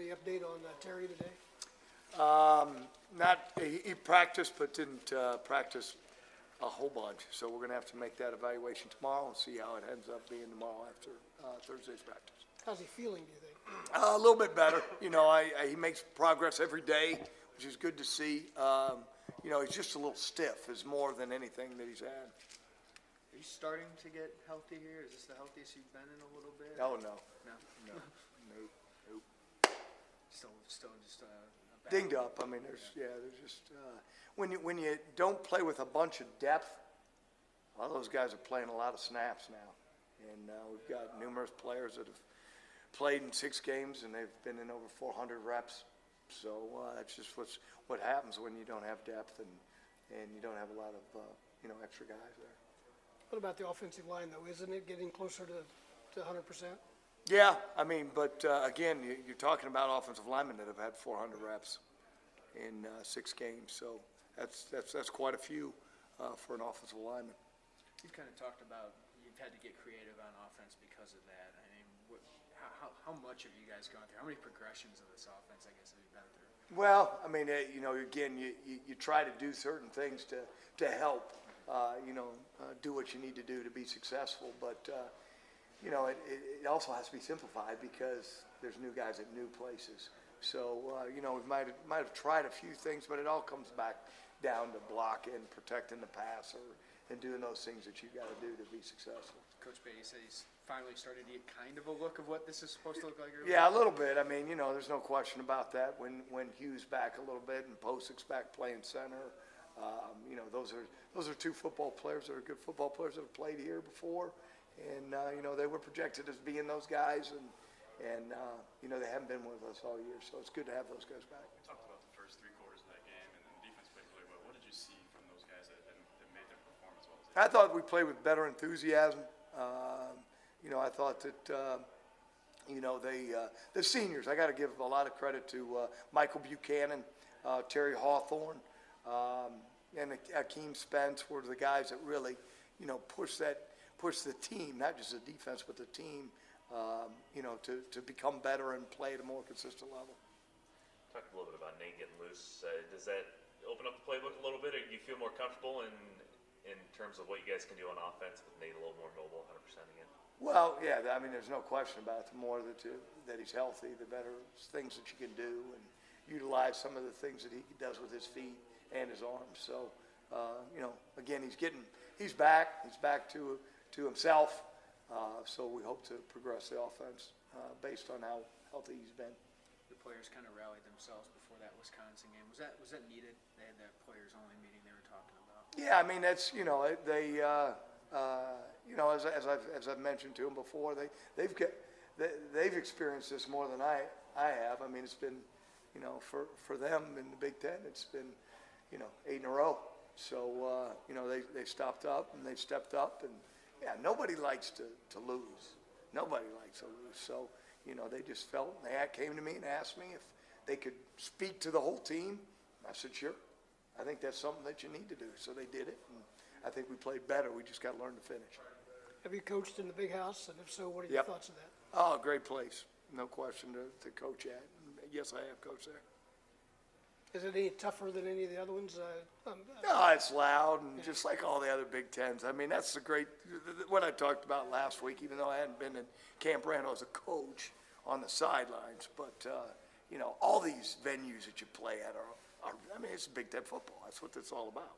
Any update on Terry today? He practiced, but didn't practice a whole bunch. So we're going to have to make that evaluation tomorrow and see how it ends up being tomorrow after Thursday's practice. How's he feeling, do you think? A little bit better. You know, he makes progress every day, which is good to see. You know, he's just a little stiff is more than anything that he's had. Are you starting to get healthy here? Is this the healthiest you've been in a little bit? Oh, no. No. Nope. Still just a Dinged up. I mean, there's just when you don't play with a bunch of depth, a lot of those guys are playing a lot of snaps now, and we've got numerous players that have played in 6 games and they've been in over 400 reps. So that's just what happens when you don't have depth and you don't have a lot of extra guys there. What about the offensive line, though? Isn't it getting closer to 100%? Yeah, I mean, but again, you're talking about offensive linemen that have had 400 reps in 6 games, so that's quite a few for an offensive lineman. You've kind of talked about you've had to get creative on offense because of that. I mean, how much have you guys gone through? How many progressions of this offense, I guess, have you been through? Well, I mean, again, you try to do certain things to help, do what you need to do to be successful, but it also has to be simplified because there's new guys at new places. So, we might have tried a few things, but it all comes back down to blocking, protecting the passer, and doing those things that you've got to do to be successful. Coach Beatty said he's finally started to get kind of a look of what this is supposed to look like. Yeah, a little bit. I mean, there's no question about that. When Hugh's back a little bit and Posic's back playing center, those are 2 football players that are good football players that have played here before. And, they were projected as being those guys, and they haven't been with us all year, so it's good to have those guys back. You talked about the first 3 quarters of that game, and then the defense played really well. What did you see from those guys that made their performance well? I thought we played with better enthusiasm. I thought that, the seniors, I got to give a lot of credit to Michael Buchanan, Terry Hawthorne, and Akeem Spence were the guys that really, pushed the team, not just the defense, but the team, to become better and play at a more consistent level. Talked a little bit about Nate getting loose. Does that open up the playbook a little bit, or do you feel more comfortable in terms of what you guys can do on offense with Nate a little more mobile, 100% again? Well, yeah, I mean, there's no question about it. The more that he's healthy, the better things that you can do and utilize some of the things that he does with his feet and his arms. So, again, he's back to himself. So we hope to progress the offense based on how healthy he's been. The players kind of rallied themselves before that Wisconsin game. Was that needed? They had that players-only meeting they were talking about. Yeah, I mean, that's as I've mentioned to them before, they've experienced this more than I have. I mean, it's been for them in the Big Ten, it's been 8 in a row. So they stopped up and they stepped up, and yeah, nobody likes to lose. Nobody likes to lose. So they just felt, they came to me and asked me if they could speak to the whole team. I said, sure. I think that's something that you need to do. So they did it, and I think we played better. We just got to learn to finish. Have you coached in the Big House? And if so, what are your thoughts of that? Oh, great place. No question to coach at. Yes, I have coached there. Is it any tougher than any of the other ones? No, it's loud, and just like all the other Big Tens. I mean, that's what I talked about last week, even though I hadn't been in Camp Randall as a coach on the sidelines. But, all these venues that you play at I mean, it's Big Ten football. That's what it's all about.